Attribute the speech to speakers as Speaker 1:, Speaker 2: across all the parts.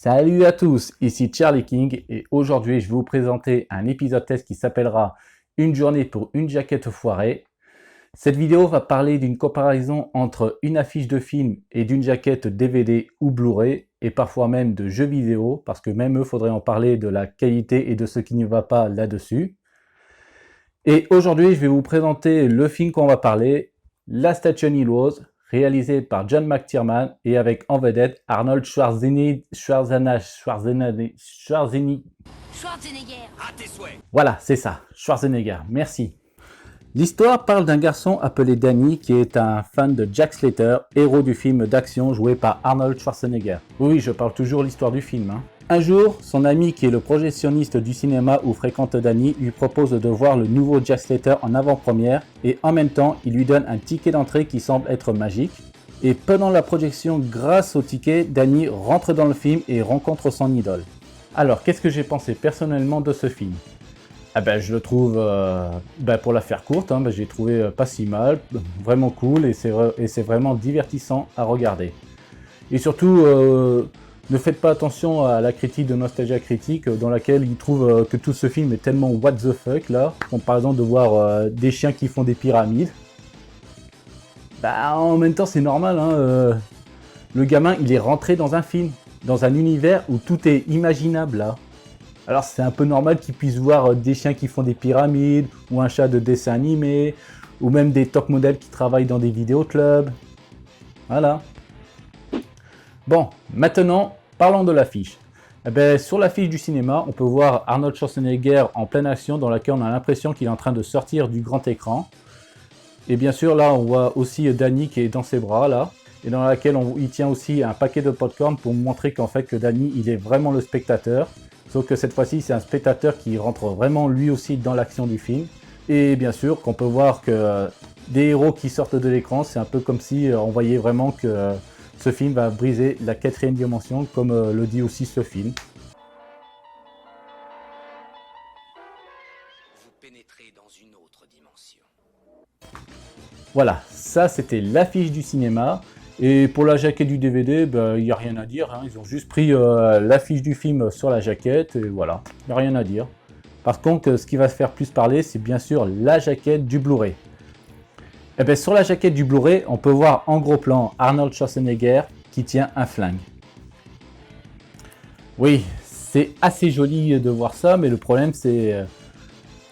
Speaker 1: Salut à tous, ici Charlie King et aujourd'hui je vais vous présenter un épisode test qui s'appellera Une journée pour une jaquette foirée. Cette vidéo va parler d'une comparaison entre une affiche de film et d'une jaquette DVD ou Blu-ray et parfois même de jeux vidéo parce que même eux faudrait en parler de la qualité et de ce qui ne va pas là-dessus. Et aujourd'hui je vais vous présenter le film qu'on va parler, Last Action Heroes, réalisé par John McTiernan et avec en vedette Arnold Schwarzenegger.
Speaker 2: À tes souhaits.
Speaker 1: Voilà, c'est ça, Schwarzenegger, merci. L'histoire parle d'un garçon appelé Danny qui est un fan de Jack Slater, héros du film d'action joué par Arnold Schwarzenegger. Oui, je parle toujours l'histoire du film. Un jour, son ami qui est le projectionniste du cinéma où fréquente Danny lui propose de voir le nouveau Jack Slater en avant-première et en même temps, il lui donne un ticket d'entrée qui semble être magique. Et pendant la projection, grâce au ticket, Danny rentre dans le film et rencontre son idole. Alors, qu'est-ce que j'ai pensé personnellement de ce film ? Je le trouve, pour la faire courte, j'ai trouvé pas si mal, vraiment cool et c'est vraiment divertissant à regarder. Et surtout, ne faites pas attention à la critique de Nostalgia Critique dans laquelle il trouve que tout ce film est tellement what the fuck là, comme par exemple de voir des chiens qui font des pyramides. En même temps c'est normal, le gamin il est rentré dans un film, dans un univers où tout est imaginable là. Alors c'est un peu normal qu'il puisse voir des chiens qui font des pyramides, ou un chat de dessin animé, ou même des top modèles qui travaillent dans des vidéoclubs. Voilà. Bon, maintenant, parlons de l'affiche. Sur l'affiche du cinéma, on peut voir Arnold Schwarzenegger en pleine action dans laquelle on a l'impression qu'il est en train de sortir du grand écran. Et bien sûr, là, on voit aussi Danny qui est dans ses bras, là, et dans laquelle il tient aussi un paquet de popcorn pour montrer qu'en fait, que Danny, il est vraiment le spectateur. Sauf que cette fois-ci, c'est un spectateur qui rentre vraiment lui aussi dans l'action du film. Et bien sûr, qu'on peut voir que des héros qui sortent de l'écran, c'est un peu comme si on voyait vraiment que ce film va briser la 4e dimension, comme le dit aussi ce film.
Speaker 2: Vous pénétrez dans une autre dimension.
Speaker 1: Voilà, ça c'était l'affiche du cinéma. Et pour la jaquette du DVD, il n'y a rien à dire. Ils ont juste pris l'affiche du film sur la jaquette et voilà, il n'y a rien à dire. Par contre, ce qui va se faire plus parler, c'est bien sûr la jaquette du Blu-ray. Sur la jaquette du Blu-ray, on peut voir en gros plan Arnold Schwarzenegger qui tient un flingue. Oui, c'est assez joli de voir ça, mais le problème c'est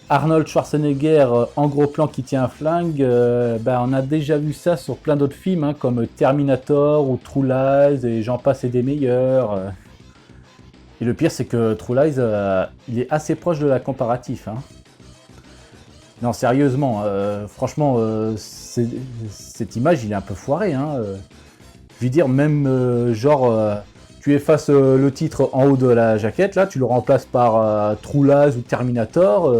Speaker 1: Arnold Schwarzenegger en gros plan qui tient un flingue. On a déjà vu ça sur plein d'autres films, comme Terminator ou True Lies et j'en passe et des meilleurs. Et le pire c'est que True Lies, il est assez proche de la comparatif. Non, sérieusement, franchement, cette image, il est un peu foiré. Je veux dire, même tu effaces le titre en haut de la jaquette, là, tu le remplaces par True Lies ou Terminator.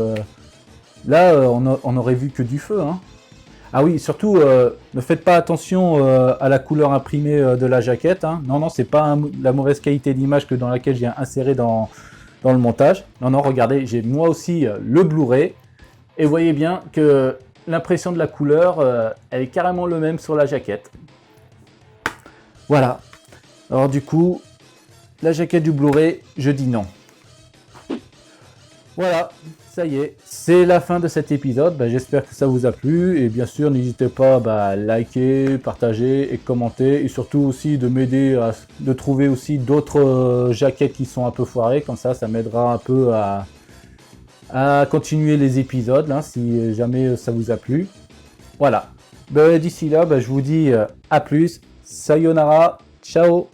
Speaker 1: Là, on aurait vu que du feu. Ah oui, surtout, ne faites pas attention à la couleur imprimée de la jaquette. Non, c'est pas la mauvaise qualité d'image que dans laquelle j'ai inséré dans le montage. Non, regardez, j'ai moi aussi le Blu-ray. Et vous voyez bien que l'impression de la couleur, elle est carrément le même sur la jaquette. Voilà. Alors du coup, la jaquette du Blu-ray, je dis non. Voilà, ça y est, c'est la fin de cet épisode. J'espère que ça vous a plu. Et bien sûr, n'hésitez pas à liker, partager et commenter. Et surtout aussi de m'aider de trouver aussi d'autres jaquettes qui sont un peu foirées. Comme ça m'aidera un peu à continuer les épisodes si jamais ça vous a plu. Voilà. D'ici là, je vous dis à plus. Sayonara. Ciao.